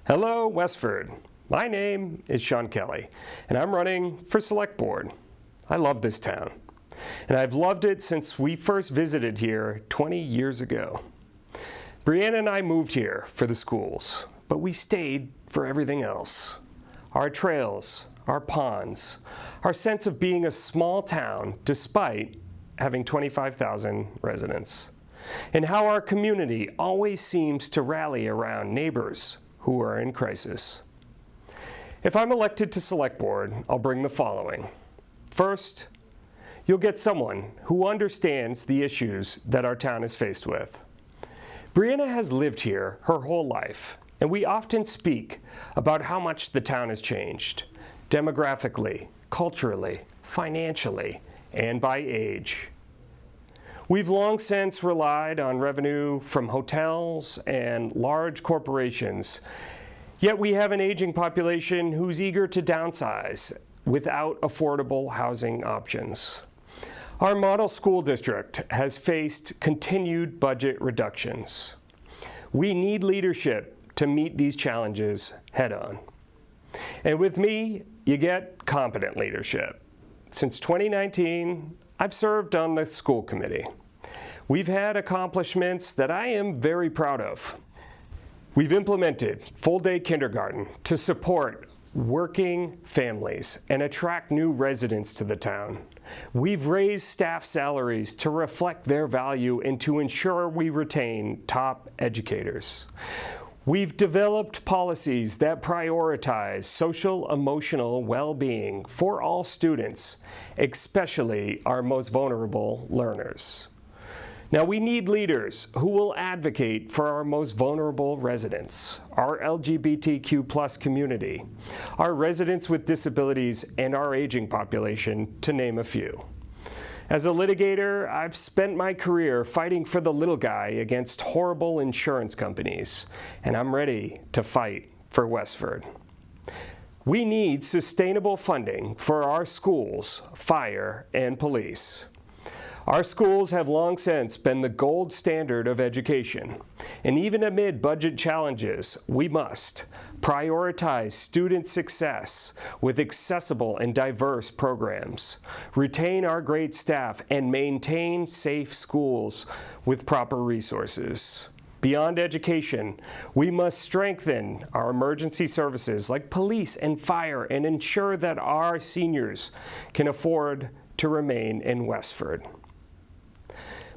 Hello, Westford. My name is Sean Kelly, and I'm running for Select Board. I love this town, and I've loved it since we first visited here 20 years ago. Brianna and I moved here for the schools, but we stayed for everything else. Our trails, our ponds, our sense of being a small town despite having 25,000 residents, and how our community always seems to rally around neighbors who are in crisis. If I'm elected to Select Board, I'll bring the following. First, you'll get someone who understands the issues that our town is faced with. Brianna has lived here her whole life, and we often speak about how much the town has changed, demographically, culturally, financially, and by age. We've long since relied on revenue from hotels and large corporations, yet we have an aging population who's eager to downsize without affordable housing options. Our model school district has faced continued budget reductions. We need leadership to meet these challenges head-on. And with me, you get competent leadership. Since 2019, I've served on the school committee. We've had accomplishments that I am very proud of. We've implemented full-day kindergarten to support working families and attract new residents to the town. We've raised staff salaries to reflect their value and to ensure we retain top educators. We've developed policies that prioritize social-emotional well-being for all students, especially our most vulnerable learners. Now, we need leaders who will advocate for our most vulnerable residents, our LGBTQ+ community, our residents with disabilities, and our aging population, to name a few. As a litigator, I've spent my career fighting for the little guy against horrible insurance companies, and I'm ready to fight for Westford. We need sustainable funding for our schools, fire, and police. Our schools have long since been the gold standard of education, and even amid budget challenges, we must prioritize student success with accessible and diverse programs, retain our great staff, and maintain safe schools with proper resources. Beyond education, we must strengthen our emergency services like police and fire and ensure that our seniors can afford to remain in Westford.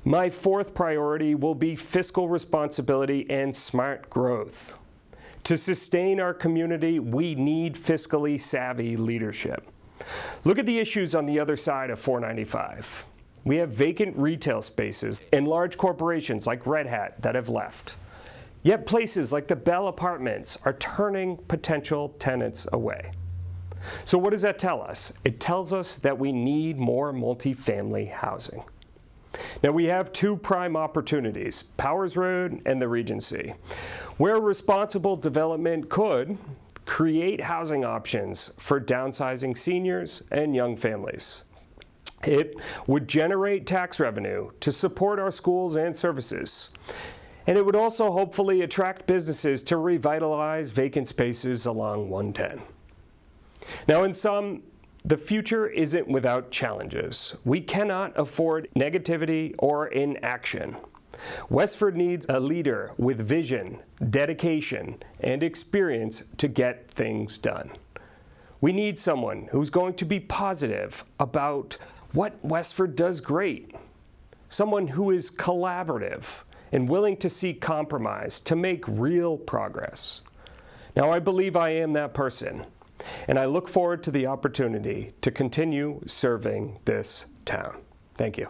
My fourth priority will be fiscal responsibility and smart growth. To sustain our community, we need fiscally savvy leadership. Look at the issues on the other side of 495. We have vacant retail spaces and large corporations like Red Hat that have left. Yet places like the Bell Apartments are turning potential tenants away. So what does that tell us? It tells us that we need more multifamily housing. Now, we have two prime opportunities, Powers Road and the Regency, where responsible development could create housing options for downsizing seniors and young families. It would generate tax revenue to support our schools and services. And it would also hopefully attract businesses to revitalize vacant spaces along 110. Now, in sum, the future isn't without challenges. We cannot afford negativity or inaction. Westford needs a leader with vision, dedication, and experience to get things done. We need someone who's going to be positive about what Westford does great. Someone who is collaborative and willing to seek compromise to make real progress. Now, I believe I am that person. And I look forward to the opportunity to continue serving this town. Thank you.